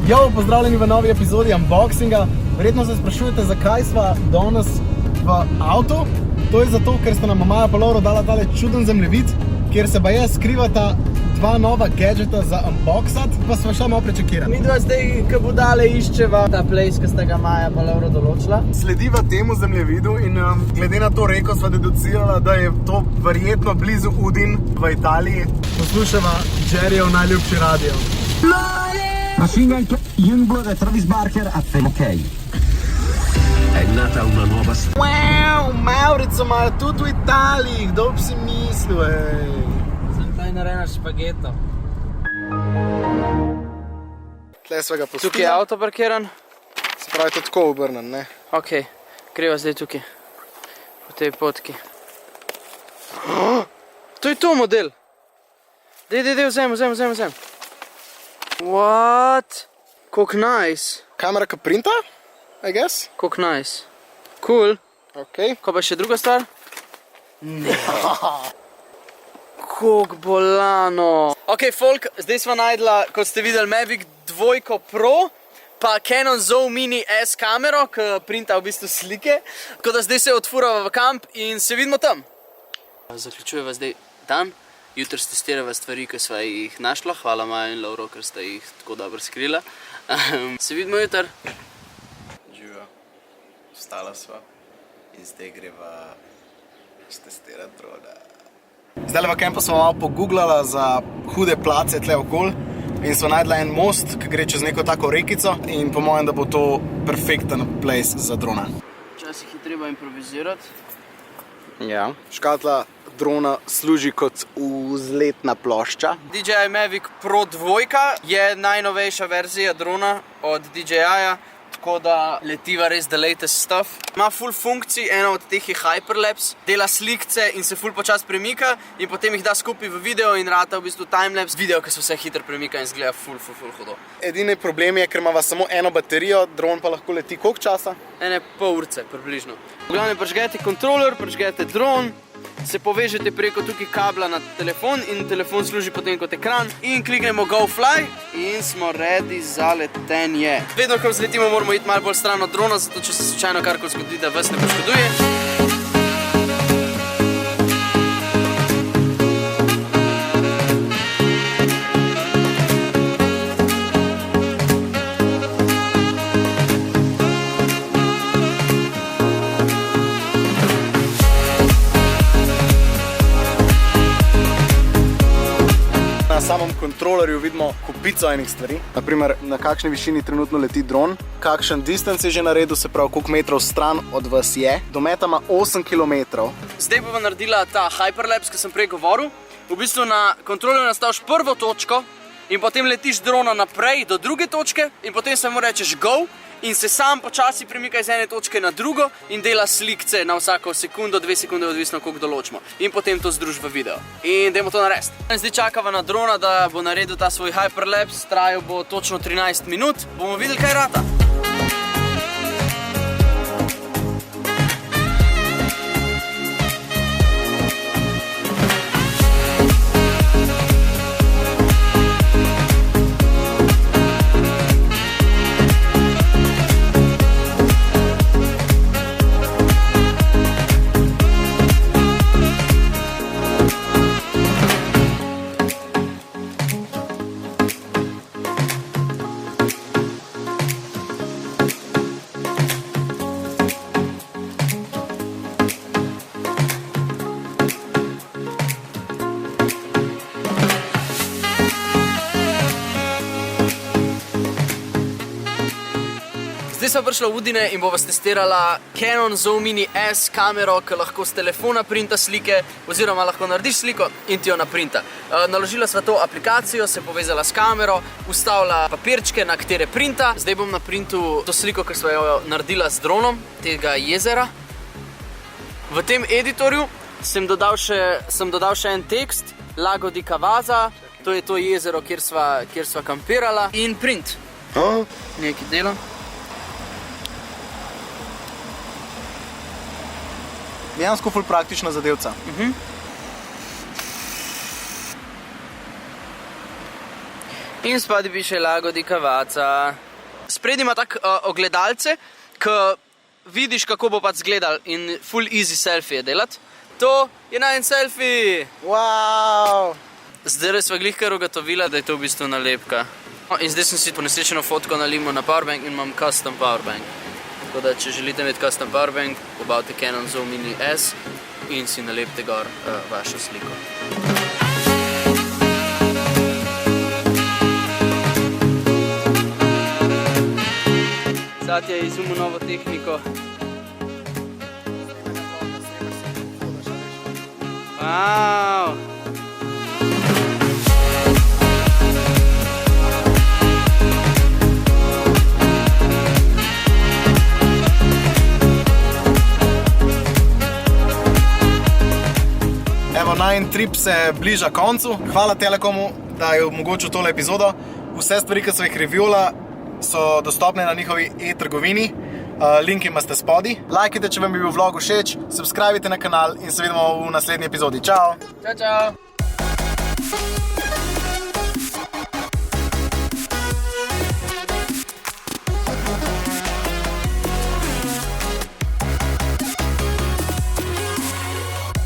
Jo, pozdravljeni v novi epizodi unboxinga. Verjetno se sprašujete, zakaj sva danes v avtu. To je zato, ker sta nam Maja pa Lovro dala tale čuden zemljevid, kjer se baje skrivata dva nova gadgeta za unboxat, pa sva šla malo prečekirati. Midva zdaj, ko budale iščeva ta place, ki sta ga Maja pa Lovro določila. Slediva temu zemljevidu in glede na to reko sva deducirala, da je to verjetno blizu Udin v Italiji. Poslušava Jerryjev najljubši radio. Machine Gun Youngblood e Travis Barker a ok. È nata una nuova Wow, Maurico, ma je tudi v Italiji, kdo bi si mislil, ej. Sem taj narejena špageto. Tle sva ga pustila. Tukaj je avto parkiran. Se pravi, to tako obrnen, ne? Ok, greva zdaj tukaj. Po tej potki. To je to model. Dej, vzem. What? Koliko nice. Kamera ka printa, I guess. Koliko nice. Cool. Ok. Ko pa še druga stvar? Ne. Koliko bolano. Ok, folk, zdaj smo najdla, kot ste videli, Mavic 2 Pro, pa Canon Zoom Mini S kamero, ki printa v bistvu slike. Tako da zdaj se odfurava v kamp in se vidimo tam. Zaključujeva zdaj dan. Jutri testirava stvari, ki sva jih našla. Hvala Maja in Lovro, ker sta jih tako dobro skrila. Se vidimo jutri. Živijo, vstala sva in zdaj greva testirati drona. Zdaj v kampu smo malo pogooglala za hude place tle okoli in smo najdla en most, ki gre čez neko tako rekico in po mojem, da bo to perfekten place za drona. Včasih je treba improvizirati. Ja. Škatla drona služi kot vzletna plošča. DJI Mavic Pro 2 je najnovejša verzija drona od DJI-ja, tako da letiva res the latest stuff. Ima full funkcij, ena od teh je Hyperlapse, dela slikce in se full počas premika in potem jih da skupaj v video in rata v bistvu timelapse video, ki se vse hitro premika in zgleda full hudo. Edini problem je, ker imava samo eno baterijo, dron pa lahko leti koliko časa? Ene pol urce približno. V glavnem prižgete kontroler, prižgete dron, se povežete preko tukaj kabla na telefon in telefon služi potem kot ekran in kliknemo Go Fly in smo ready za letenje. Vedno, ko vzletimo, moramo iti malo bolj stran od drona, zato če se slučajno karkoli zgodi, da vas ne poškoduje. Na samem kontrolerju vidimo kupico enih stvari. Naprimer, na kakšni višini trenutno leti dron, kakšen distance je že naredil, se pravi, koliko metrov stran od vas je. Dometa ima 8 km. Zdaj bova naredila ta Hyperlapse, ki sem prej govoril. V bistvu na kontrolerju nastaviš prvo točko in potem letiš drona naprej do druge točke in potem samo rečeš Go in se sam počasi premika iz ene točke na drugo in dela slikce na vsako sekundo, 2 sekunde, odvisno koliko določimo. In potem to združ v video. In dajmo to narediti. Zdaj čakava na drona, da bo naredil ta svoj Hyperlapse, trajal bo točno 13 minut. Bomo videli, kaj rata. Zdaj sem prišla v Udine in bova testirala Canon Zoom Mini S kamero, ki lahko z telefona printa slike, oziroma lahko narediš sliko in ti jo naprinta. Naložila sva to aplikacijo, se povezala s kamero, ustavila papirčke, na katere printa. Zdaj bom naprintil to sliko, ki sva jo naredila z dronom, tega jezera. V tem editorju sem dodal še en tekst, Lago di Cavaza, to je to jezero, kjer sva kampirala, in print. Nekaj dela. Dejansko ful praktična zadevca. In spodaj piše Lago di Cavazza. Sprednji ima tak ogledalce, ki vidiš, kako bo pač zgledal in full easy selfie delati. To je najin selfie! Wow! Zdaj sva glih kar ugotovila, da je to v bistvu nalepka. In zdaj sem si ponesrečeno fotko nalimo na powerbank in imam custom powerbank. Tako da, če želite imeti custom powerbank, obavite Canon Zoom Mini S in si nalepte gor vašo sliko. Sad je izumil novo tehniko. Wow! Evo, najin trip se bliža koncu. Hvala Telekomu, da je omogočil tole epizodo. Vse stvari, ki so jih reviewala, so dostopne na njihovi e-trgovini. Link imate spodaj. Lajkajte, če vam je bil vlog všeč, subscribite na kanal in se vidimo v naslednji epizodi. Čau! Čau, čau!